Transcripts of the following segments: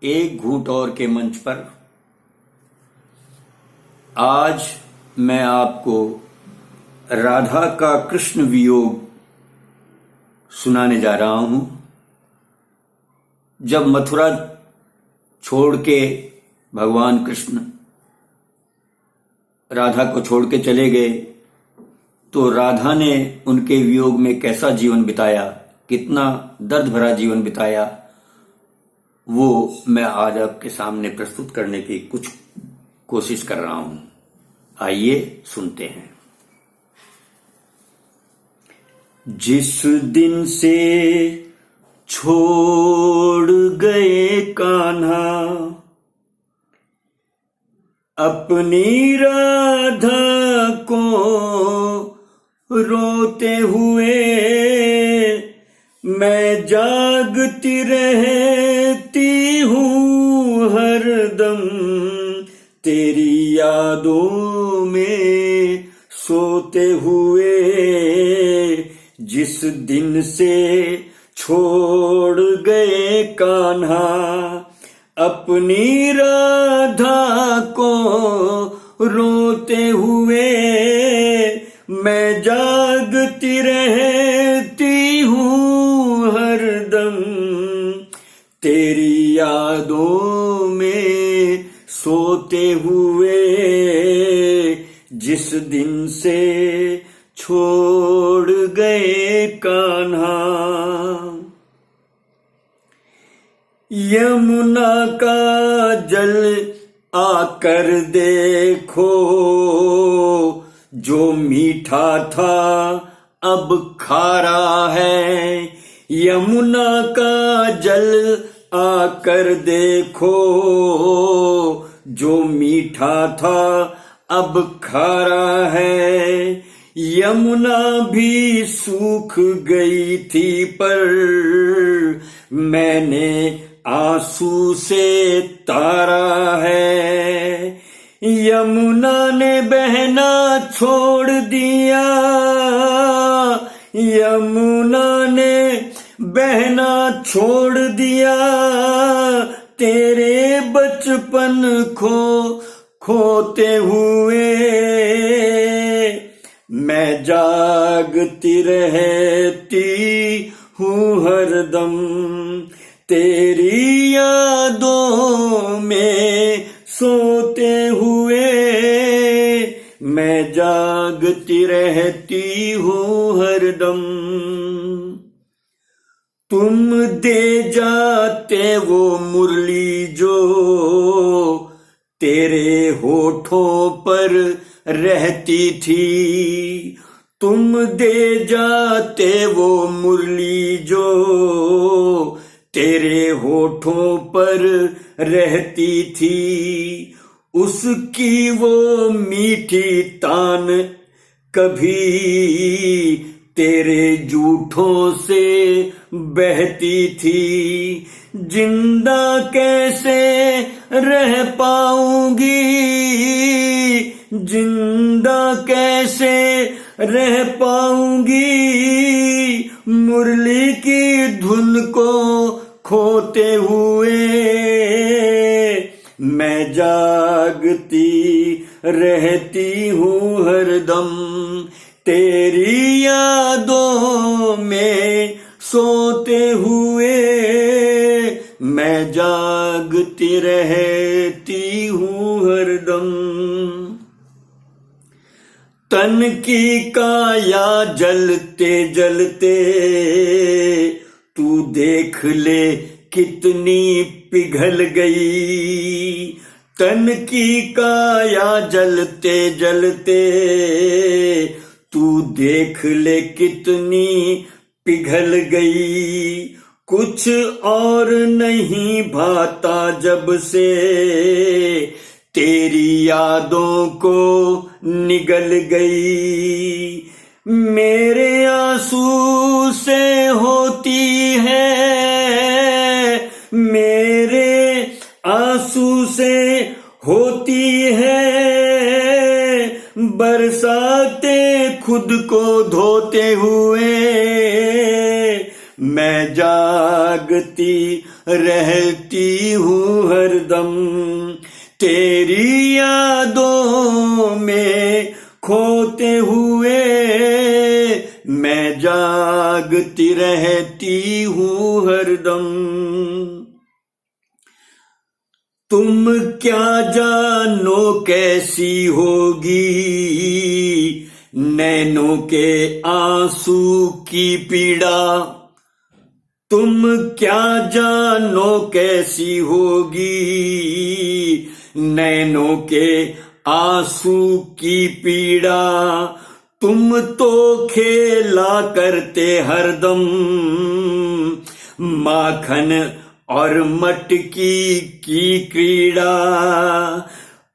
एक घूंट और के मंच पर आज मैं आपको राधा का कृष्ण वियोग सुनाने जा रहा हूं। जब मथुरा छोड़ के भगवान कृष्ण राधा को छोड़ के चले गए तो राधा ने उनके वियोग में कैसा जीवन बिताया, कितना दर्द भरा जीवन बिताया, वो मैं आज आपके सामने प्रस्तुत करने की कुछ कोशिश कर रहा हूं। आइए सुनते हैं। जिस दिन से छोड़ गए कान्हा अपनी राधा को रोते हुए, मैं जागती रहती हूँ हरदम तेरी यादों में सोते हुए। जिस दिन से छोड़ गए कान्हा अपनी राधा को रोते हुए, मैं जागती रहती हूँ हरदम तेरी यादों में सोते हुए। जिस दिन से छोड़ गए कान्हा, यमुना का जल आकर देखो, जो मीठा था अब खारा है। यमुना का जल आकर देखो, जो मीठा था अब खारा है। यमुना भी सूख गई थी पर मैंने आंसू से तारा है। यमुना ने बहना छोड़ दिया, यमुना ने बहना छोड़ दिया, तेरे बचपन को खोते हुए। मैं जागती रहती हूँ हरदम तेरी यादों में सोते हुए। मैं जागती रहती हूँ हरदम। तुम दे जाते वो मुरली जो तेरे होठों पर रहती थी। तुम दे जाते वो मुरली जो तेरे होठों पर रहती थी। उसकी वो मीठी तान कभी तेरे जूठों से बहती थी। जिंदा कैसे रह पाऊंगी, जिंदा कैसे रह पाऊंगी, मुरली की धुन को खोते हुए। मैं जागती रहती हूँ हरदम तेरी यादों में सोते हुए। मैं जागती रहती हूँ हरदम। तन की काया जलते जलते तू देख ले कितनी पिघल गई। तन की काया जलते जलते तू देख ले कितनी पिघल गई। कुछ और नहीं भाता जब से तेरी यादों को निगल गई। मेरे आंसू से होती है, मेरे आंसू से होती है बरसाते खुद को धोते हुए। मैं जा जागती रहती हूँ हरदम, तेरी यादों में खोते हुए मैं जागती रहती हूँ हरदम। तुम क्या जानो कैसी होगी नैनों के आंसू की पीड़ा, तुम क्या जानो कैसी होगी नैनों के आंसू की पीड़ा। तुम तो खेला करते हरदम माखन और मटकी की क्रीड़ा,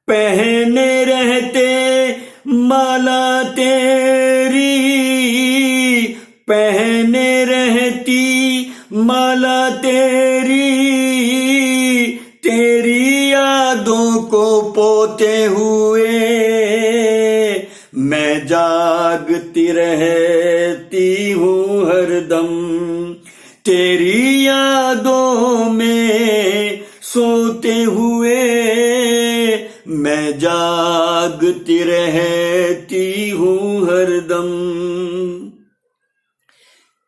पहने रहते माला तेरी, पहने रहती माला तेरी, तेरी यादों को पोते हुए मैं जागती रहती हूँ हरदम, तेरी यादों में सोते हुए मैं जागती रहती हूँ हरदम।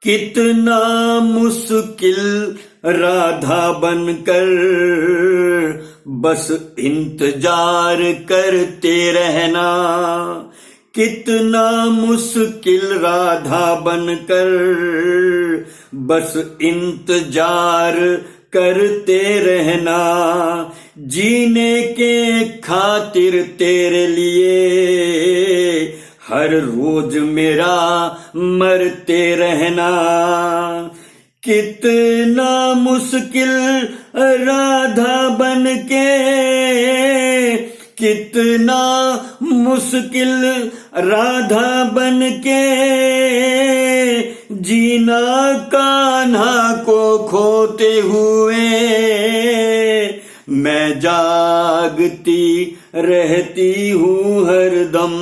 कितना मुश्किल राधा बनकर बस इंतजार करते रहना, कितना मुश्किल राधा बनकर बस इंतजार करते रहना, जीने के खातिर तेरे लिए हर रोज मेरा मरते रहना। कितना मुश्किल राधा बनके, कितना मुश्किल राधा बनके जीना कान्हा को खोते हुए मैं जागती रहती हूँ हरदम,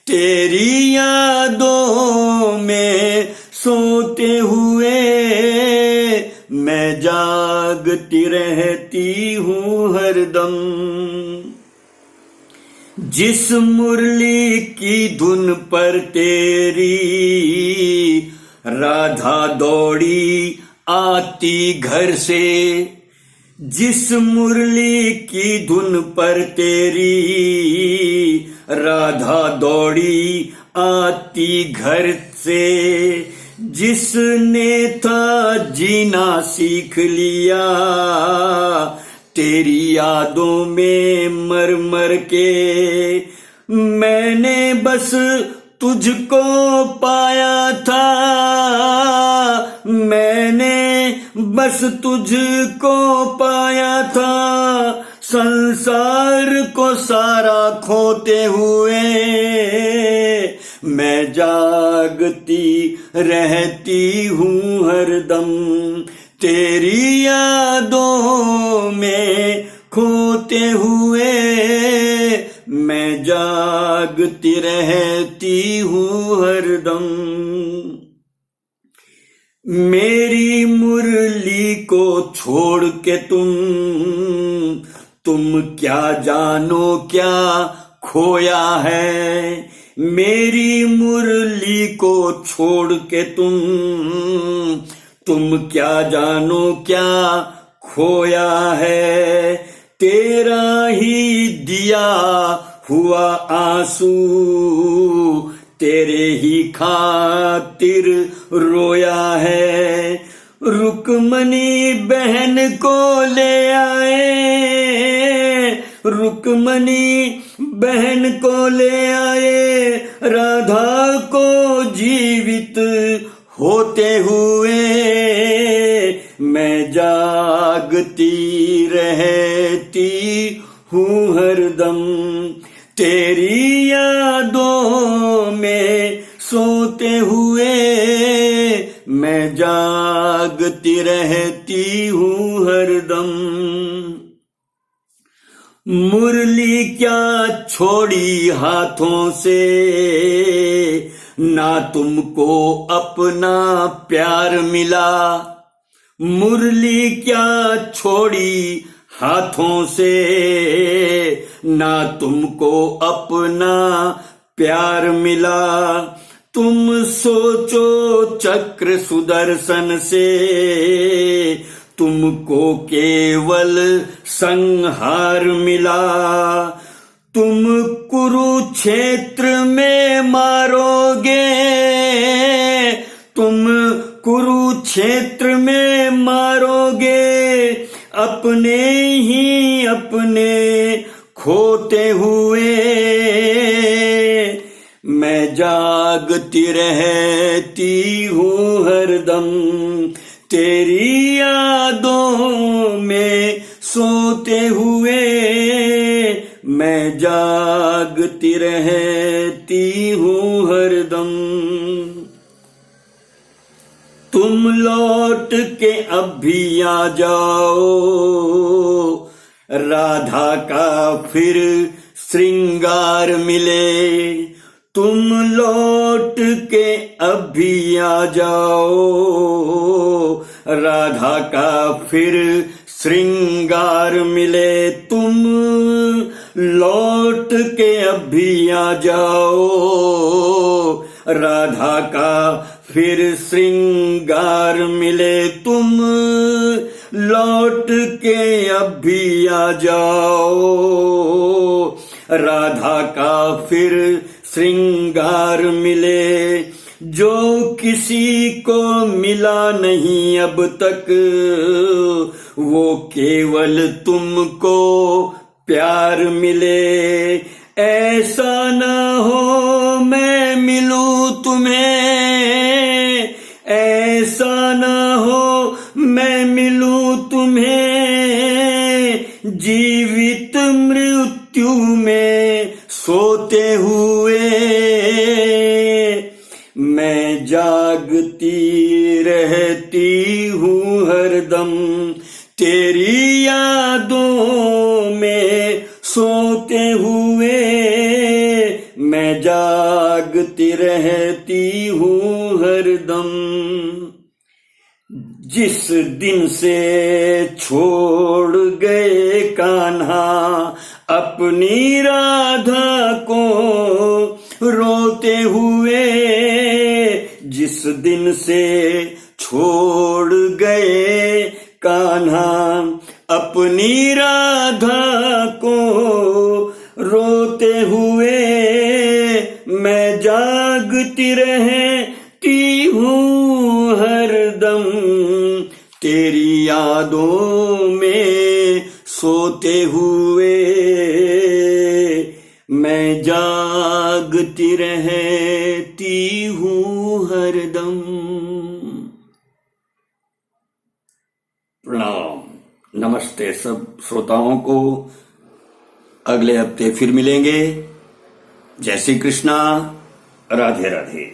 तेरी यादों में सोते हुए मैं जागती रहती हूँ हरदम। जिस मुरली की धुन पर तेरी राधा दौड़ी आती घर से, जिस मुरली की धुन पर तेरी राधा दौड़ी आती घर से, जिसने था जीना सीख लिया तेरी यादों में मर मर के, मैंने बस तुझको पाया था, मैंने बस तुझको पाया था, संसार को सारा खोते हुए मैं जागती रहती हूँ हरदम, तेरी यादों में खोते हुए मैं जागती रहती हूँ हरदम। मेरी मुरली को छोड़ के तुम क्या जानो क्या खोया है, मेरी मुरली को छोड़ के तुम क्या जानो क्या खोया है, तेरा ही दिया हुआ आंसू तेरे ही खातिर रोया है, रुक्मणी बहन को ले आए, रुक्मणी बहन को ले आए, राधा को जीवित होते हुए मैं जागती रहती हूँ हरदम, तेरी यादों में सोते हुए मैं जागती रहती हूँ हरदम। मुरली क्या छोड़ी हाथों से, ना तुमको अपना प्यार मिला, मुरली क्या छोड़ी हाथों से, ना तुमको अपना प्यार मिला। तुम सोचो चक्र सुदर्शन से, तुमको केवल संहार मिला। तुम कुरुक्षेत्र में मारोगे, तुम कुरुक्षेत्र में मारोगे, अपने ही अपने खोते हुए। मैं जागती रहती हूँ हरदम, तेरी यादों में सोते हुए। मैं जागती रहती हूँ हरदम। तुम लौट के अब भी आ जाओ, राधा का फिर श्रृंगार मिले। तुम लौट के अब भी आ जाओ, राधा का फिर श्रृंगार मिले। तुम लौट के अब भी आ जाओ, राधा का फिर श्रृंगार मिले। तुम लौट के अब भी आ जाओ, राधा का फिर श्रृंगार मिले। जो किसी को मिला नहीं अब तक, वो केवल तुमको प्यार मिले। ऐसा न हो मैं मिलूं तुम्हें, ऐसा न हो मैं मिलूं तुम्हें, जीवित मृत्यु में सोते हुए। मैं जागती रहती हूँ हरदम, तेरी यादों में सोते हुए। मैं जागती रहती हूँ हरदम। जिस दिन से छोड़ गए कान्हा अपनी राधा को रोते हुए, जिस दिन से छोड़ गए कान्हा अपनी राधा को रोते हुए। मैं जागती रहती हूँ हरदम, तेरी यादों में सोते हुए। मैं जागती रहती हूँ हरदम। प्रणाम, नमस्ते सब श्रोताओं को। अगले हफ्ते फिर मिलेंगे। जय श्री कृष्णा, राधे राधे।